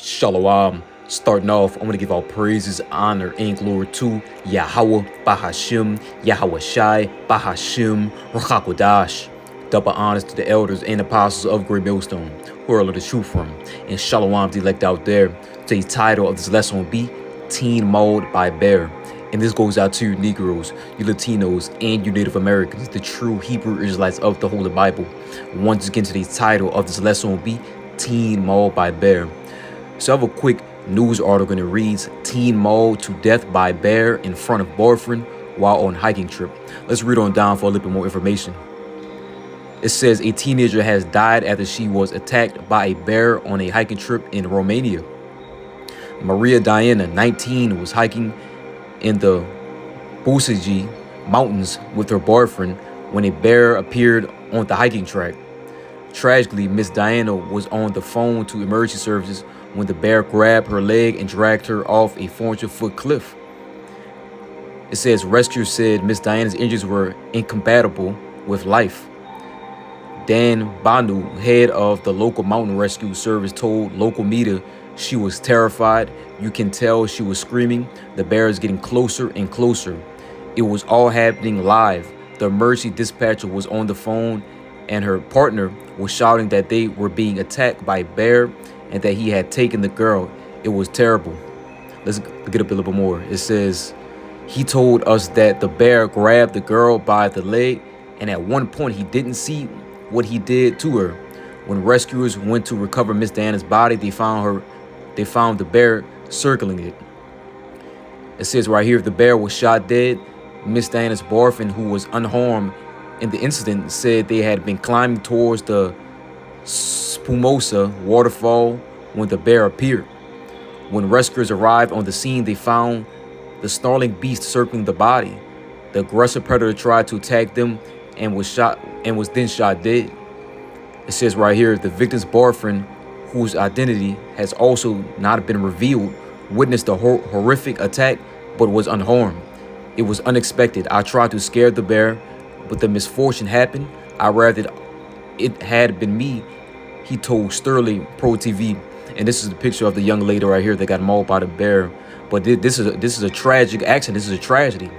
Shalom. Starting off, I'm going to give all praises, honor, and glory to Yahweh Bahashim, Yahweh Shai Bahashim, Rachakodash. Double honors to the elders and apostles of Great Millstone, who are the truth from. And Shalom to the elect out there. Today's title of this lesson will be Teen Mauled by Bear. And this goes out to you Negroes, you Latinos, and you Native Americans, the true Hebrew Israelites of the Holy Bible. Once again, today's title of this lesson will be Teen Mauled by Bear. So I have a quick news article that reads, Teen mauled to death by bear in front of boyfriend while on hiking trip. Let's read on down for a little bit more information. It says a teenager has died after she was attacked by a bear on a hiking trip in Romania. Maria Diana, 19, was hiking in the Busigi Mountains with her boyfriend when a bear appeared on the hiking track. Tragically, Miss Diana was on the phone to emergency services when the bear grabbed her leg and dragged her off a 400-foot cliff. It says rescuers said Miss Diana's injuries were incompatible with life. Dan Banu, head of the local mountain rescue service, told local media she was terrified. You can tell she was screaming. The bear is getting closer and closer. It was all happening live. The emergency dispatcher was on the phone and her partner was shouting that they were being attacked by a bear and that he had taken the girl. It was terrible. Let's get up a little bit more. It says, he told us that the bear grabbed the girl by the leg, and at one point he didn't see what he did to her. When rescuers went to recover Miss Diana's body, they found the bear circling it. It says right here, the bear was shot dead. Miss Diana's boyfriend, who was unharmed in the incident, said they had been climbing towards the Spumosa waterfall when the bear appeared. When rescuers arrived on the scene, they found the snarling beast circling the body. The aggressive predator tried to attack them and was then shot dead. It says right here, the victim's boyfriend, whose identity has also not been revealed, witnessed the horrific attack but was unharmed. It was unexpected. I tried to scare the bear, but the misfortune happened. I rather it had been me, he told Sterling Pro TV. And this is the picture of the young lady right here that got mauled by the bear. But this is a tragic accident. This is a tragedy.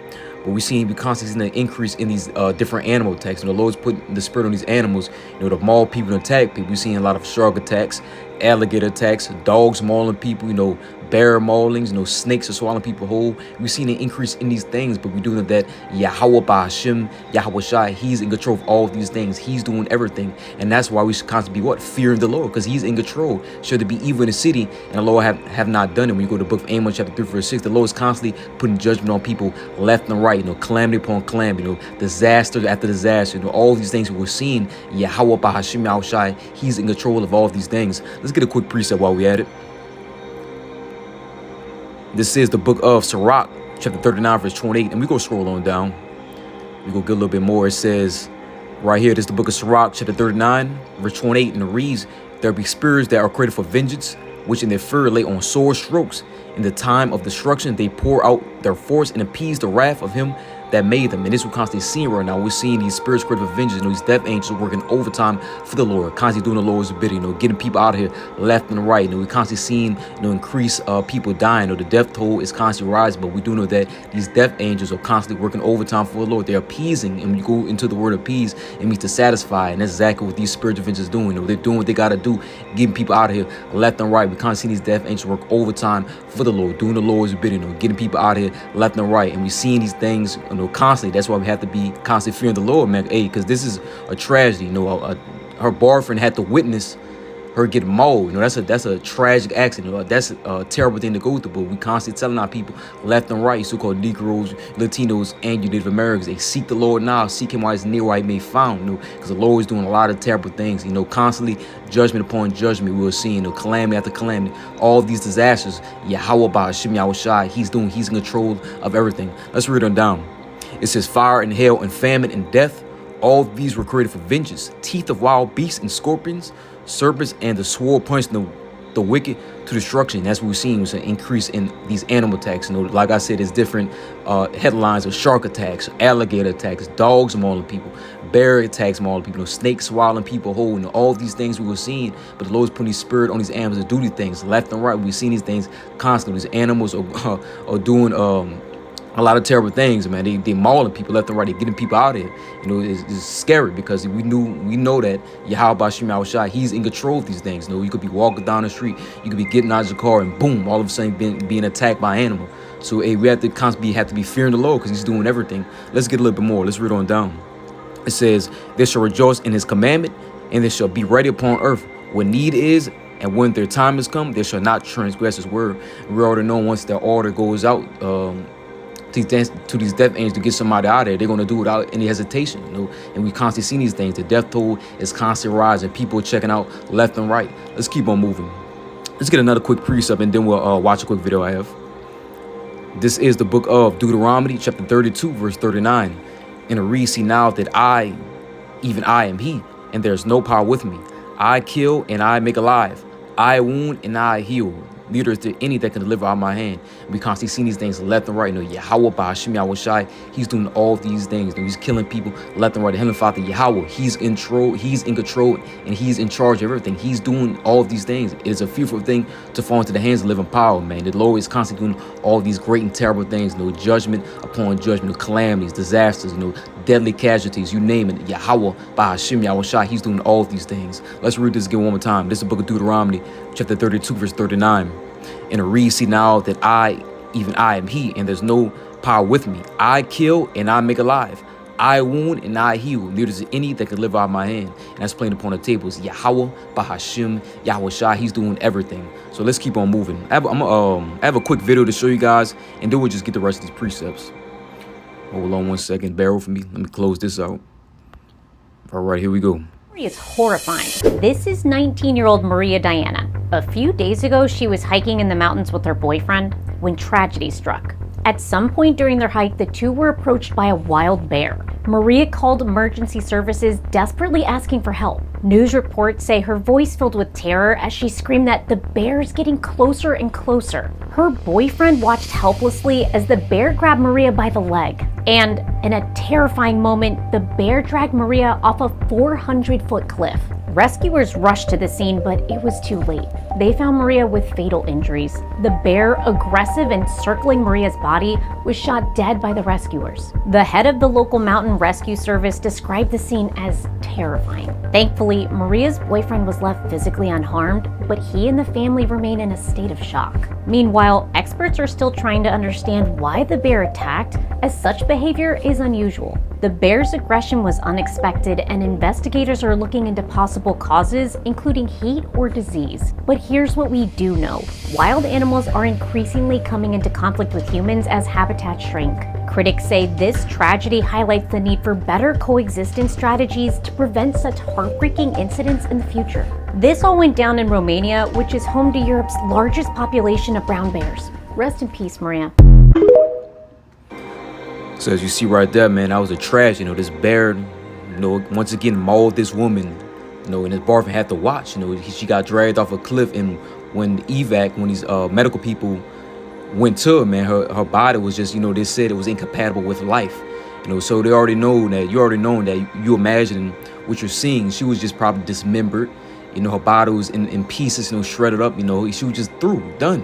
But we constantly seeing an increase in these different animal attacks. And the Lord's putting the spirit on these animals, to maul people and attack people. We're seeing a lot of shark attacks, alligator attacks, dogs mauling people, bear maulings, snakes are swallowing people whole. We've seen an increase in these things, but we do know that Yahweh Bahashim, Yahweh Shai, he's in control of all of these things. He's doing everything. And that's why we should constantly be fearing the Lord, because he's in control. Should there be evil in the city and the Lord have not done it? When you go to the book of Amos, chapter 3, verse 6, the Lord is constantly putting judgment on people left and right, calamity upon calamity, disaster after disaster, all these things we're seeing. Yahweh Bahashim, Yahweh Shai, he's in control of all of these things. Let's get a quick precept while we at it. This is the book of Sirach, chapter 39, verse 28. And we go scroll on down. We go get a little bit more. It says right here, this is the book of Sirach, chapter 39, verse 28. And it reads, there be spirits that are created for vengeance, which in their fury lay on sore strokes. In the time of destruction, they pour out their force and appease the wrath of him that made them. And this we're constantly seeing right now. We're seeing these spirits created for vengeance. These death angels are working overtime for the Lord, constantly doing the Lord's bidding, getting people out of here left and right. We're constantly seeing, increase people dying. The death toll is constantly rising, but we do know that these death angels are constantly working overtime for the Lord. They're appeasing, and when you go into the word appease, it means to satisfy, and that's exactly what these spiritual vengeance are doing. They're doing what they got to do, getting people out of here left and right. We constantly see these death angels work overtime for the Lord, doing the Lord's bidding, getting people out of here left and right. And we're seeing these things, constantly. That's why we have to be constantly fearing the Lord, man. Because this is a tragedy. Her boyfriend had to witness her get mauled. That's a tragic accident. That's a terrible thing to go through. But we constantly telling our people left and right, so-called Negroes, Latinos, and you Native Americans, they seek the Lord now, seek him while he's near, while he may found. Because the Lord is doing a lot of terrible things. Constantly judgment upon judgment. We were seeing calamity after calamity. All these disasters. Yahweh Bahashim, Yahweh Shai, he's in control of everything. Let's read on down. It says fire and hail and famine and death. All these were created for vengeance. Teeth of wild beasts and scorpions, serpents, and the sword punishing the wicked to destruction. That's what we're seeing, was an increase in these animal attacks. Like I said, it's different headlines of shark attacks, alligator attacks, dogs mauling people, bear attacks mauling people, snakes swallowing people whole, all these things we were seeing. But the Lord's putting His Spirit on these animals to do these things left and right. We've seen these things constantly. These animals are doing a lot of terrible things, man. They mauling people left and right. They're getting people out of here. It's scary because we know that Yahweh Bashim Yahushai, He's in control of these things. You could be walking down the street, you could be getting out of your car, and boom, all of a sudden being attacked by an animal. So we have to constantly be fearing the Lord because He's doing everything. Let's get a little bit more. Let's read on down. It says, "They shall rejoice in His commandment, and they shall be ready upon earth when need is, and when their time has come, they shall not transgress His word." We already know once the order goes out to these death angels to get somebody out of there, they're going to do it without any hesitation. And we constantly see these things. The death toll is constantly rising. People are checking out left and right. Let's keep on moving. Let's get another quick precept, and then we'll watch a quick video I have. This is the book of Deuteronomy, chapter 32, verse 39. And it reads, "See now that I, even I, am He, and there is no power with me. I kill and I make alive. I wound and I heal. Neither is there any that can deliver out of my hand." We constantly see these things left and right. Yahweh Ba'ashim Yahushai, He's doing all these things. He's killing people left and right. The Heavenly Father, Yahweh, He's in control, and He's in charge of everything. He's doing all of these things. It is a fearful thing to fall into the hands of living power, man. The Lord is constantly doing all these great and terrible things. Judgment upon judgment, calamities, disasters, deadly casualties, you name it. Yahweh Ba'ashim Yahushai, He's doing all of these things. Let's read this again one more time. This is the book of Deuteronomy, chapter 32, verse 39. And it reads, "See now that I, even I, am He, and there's no power with me. I kill and I make alive. I wound and I heal. Neither is any that can live out of my hand." And that's playing upon the tables. Yahweh Bahashim Yahushai, He's doing everything. So let's keep on moving. I have a quick video to show you guys, and then we'll just get the rest of these precepts. Hold on one second. Bear with me. Let me close this out. All right, here we go. Is horrifying. This is 19-year-old Maria Diana. A few days ago, she was hiking in the mountains with her boyfriend when tragedy struck. At some point during their hike, the two were approached by a wild bear. Maria called emergency services, desperately asking for help. News reports say her voice filled with terror as she screamed that the bear is getting closer and closer. Her boyfriend watched helplessly as the bear grabbed Maria by the leg. And in a terrifying moment, the bear dragged Maria off a 400-foot cliff. Rescuers rushed to the scene, but it was too late. They found Maria with fatal injuries. The bear, aggressive and circling Maria's body, was shot dead by the rescuers. The head of the local mountain rescue service described the scene as terrifying. Thankfully, Maria's boyfriend was left physically unharmed, but he and the family remain in a state of shock. Meanwhile, experts are still trying to understand why the bear attacked, as such behavior is unusual. The bear's aggression was unexpected, and investigators are looking into possible causes, including heat or disease. But here's what we do know. Wild animals are increasingly coming into conflict with humans as habitats shrink. Critics say this tragedy highlights the need for better coexistence strategies to prevent such heartbreaking incidents in the future. This all went down in Romania, which is home to Europe's largest population of brown bears. Rest in peace, Maria. So as you see right there, man, that was a tragedy. This bear, once again mauled this woman, and his boyfriend had to watch. She got dragged off a cliff, and when these medical people went to her, man, her body was just, they said it was incompatible with life. So they already know that, you imagine what you're seeing. She was just probably dismembered. Her body was in pieces, shredded up. She was just through, done.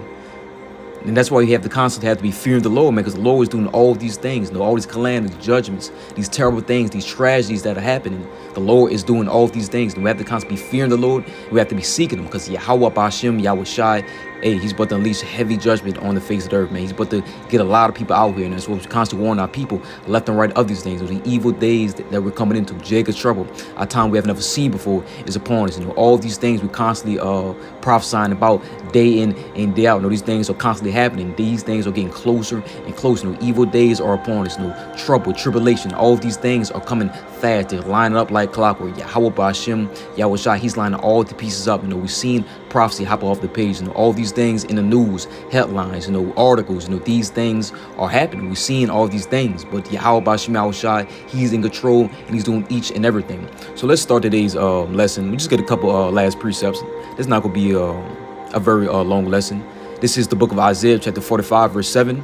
And that's why you have to constantly have to be fearing the Lord, man, because the Lord is doing all these things, all these calamities, judgments, these terrible things, these tragedies that are happening. The Lord is doing all these things. And we have to constantly be fearing the Lord. We have to be seeking Him, because Yahweh Ba'ashim Yahushai, He's about to unleash heavy judgment on the face of the earth, man. He's about to get a lot of people out here, and that's what we constantly warn our people left and right of these things, of the evil days that we're coming into. Jacob's trouble, a time we have never seen before, is upon us. All these things we're constantly prophesying about day in and day out. These things are constantly happening. These things are getting closer and closer. Evil days are upon us. Trouble, tribulation, all of these things are coming fast. They're lining up like clockwork. Yahweh Ba'ashim Yahushai, He's lining all the pieces up. We've seen prophecy hop off the page. All these things in the news, headlines, articles. These things are happening. We're seeing all these things. But Yahweh Ba'ashim Yahushai, He's in control, and He's doing each and everything. So let's start today's lesson. We just get a couple last precepts. This is not going to be a very long lesson. This is the book of Isaiah, chapter 45, verse 7.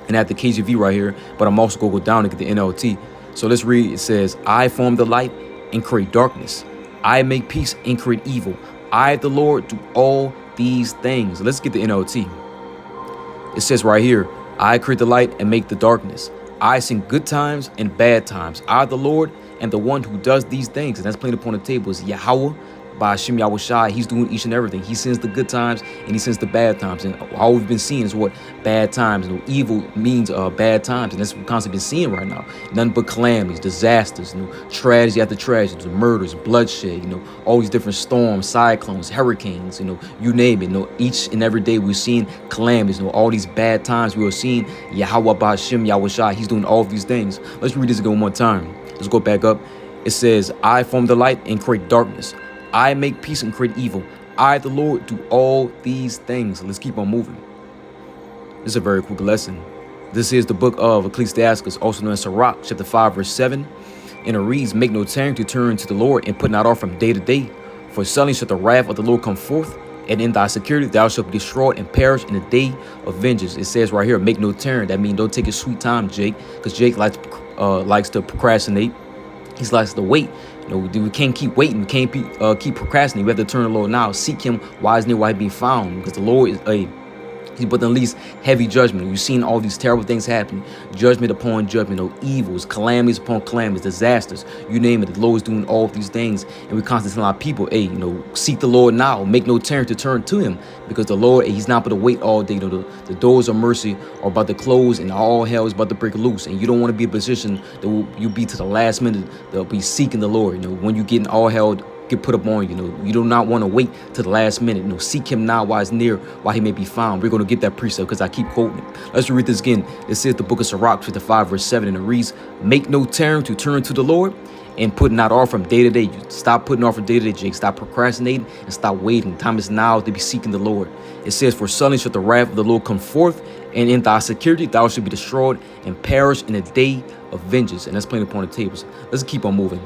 And I have the KJV right here, but I'm also going to go down and get the NLT. So let's read. It says, I form the light and create darkness. I make peace and create evil. I, the Lord, do all these things. Let's get the NLT. It says right here, I create the light and make the darkness. I sing good times and bad times. I, the Lord, and the one who does these things. And that's plain upon the table is Yahweh by Hashem Yahweh Shai. He's doing each and everything. He sends the good times and he sends the bad times. And all we've been seeing is what? Bad times. Evil means bad times. And that's what we've constantly been seeing right now. Nothing but calamities, disasters, tragedy after tragedy, murders, bloodshed, all these different storms, cyclones, hurricanes, you name it. Each and every day we're seeing calamities, all these bad times we are seeing. Yahweh by Hashem Yahweh Shai. He's doing all of these things. Let's read this again one more time. Let's go back up. It says, I form the light and create darkness. I make peace and create evil. I, the Lord, do all these things. Let's keep on moving. This is a very quick lesson. This is the book of Ecclesiastes, also known as Sirach, chapter 5, verse 7. And it reads, make no tarrying to turn to the Lord and put not off from day to day. For suddenly shall the wrath of the Lord come forth, and in thy security thou shalt be destroyed and perish in the day of vengeance. It says right here, make no tarrying. That means don't take your sweet time, Jake, because Jake likes to procrastinate. He likes to wait. We can't keep waiting. We can't keep procrastinating. We have to turn to the Lord now. Seek him while he's near, while he be found. Because the Lord is he's but the least heavy judgment. You've seen all these terrible things happen. Judgment upon judgment. Evils, calamities upon calamities, disasters. You name it. The Lord is doing all of these things. And we constantly tell our people, seek the Lord now. Make no tarrying to turn to him. Because the Lord, he's not about to wait all day. The doors of mercy are about to close and all hell is about to break loose. And you don't want to be in a position that you'll be to the last minute. They'll be seeking the Lord. When you get in all hell get put up on you do not want to wait to the last minute. Seek him now while he's near, while he may be found. We're going to get that precept because I keep quoting it. Let's read this again. This is the book of Sirach, chapter 5, verse 7, and it reads, make no tarrying to turn to the Lord and put not off from day to day. Stop putting off from day to day, Jake. Stop procrastinating and stop waiting. Time is now to be seeking the Lord. It says, for suddenly shall the wrath of the Lord come forth, and in thy security thou shalt be destroyed and perish in the day of vengeance. And that's plain upon the tables. Let's keep on moving.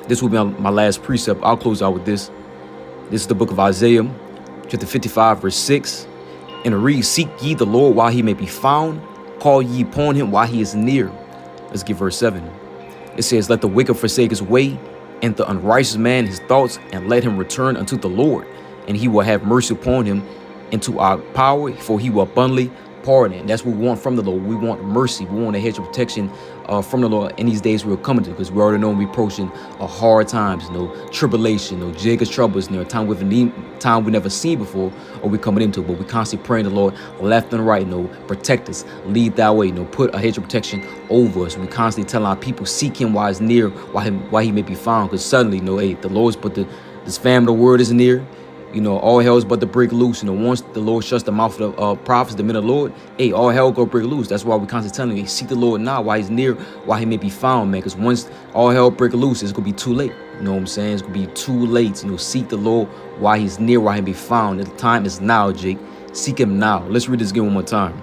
This will be my last precept. I'll close out with this. This is the book of Isaiah, chapter 55, verse 6. And it reads, seek ye the Lord while he may be found. Call ye upon him while he is near. Let's get verse 7. It says, let the wicked forsake his way, and the unrighteous man his thoughts, and let him return unto the Lord. And he will have mercy upon him, and to our power, for he will abundantly pardon. And that's what we want from the Lord. We want mercy. We want a hedge of protection from the Lord in these days we're coming to, because we already know we're approaching hard times, tribulation, Jacob's troubles, time we never seen before, or we're coming into. But we constantly praying the Lord left and right, protect us, lead that way, put a hedge of protection over us. We constantly tell our people, seek him while he's near, while he may be found, because suddenly, the Lord's but this famine of the word is near. All hell is but to break loose. Once the Lord shuts the mouth of the prophets, the men of the Lord, all hell go break loose. That's why we constantly telling you, seek the Lord now while he's near, while he may be found, man. Because once all hell break loose, it's going to be too late. You know what I'm saying? It's going to be too late. Seek the Lord while he's near, while he be found. The time is now, Jake. Seek him now. Let's read this again one more time.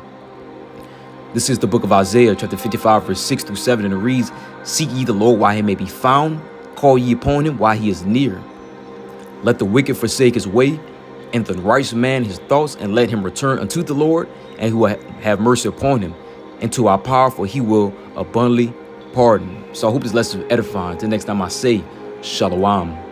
This is the book of Isaiah, chapter 55, verse 6 through 7. And it reads, seek ye the Lord while he may be found. Call ye upon him while he is near. Let the wicked forsake his way, and the righteous man his thoughts, and let him return unto the Lord, and who will have mercy upon him, and to our power, for he will abundantly pardon. So I hope this lesson is edifying. Until next time I say, Shalom.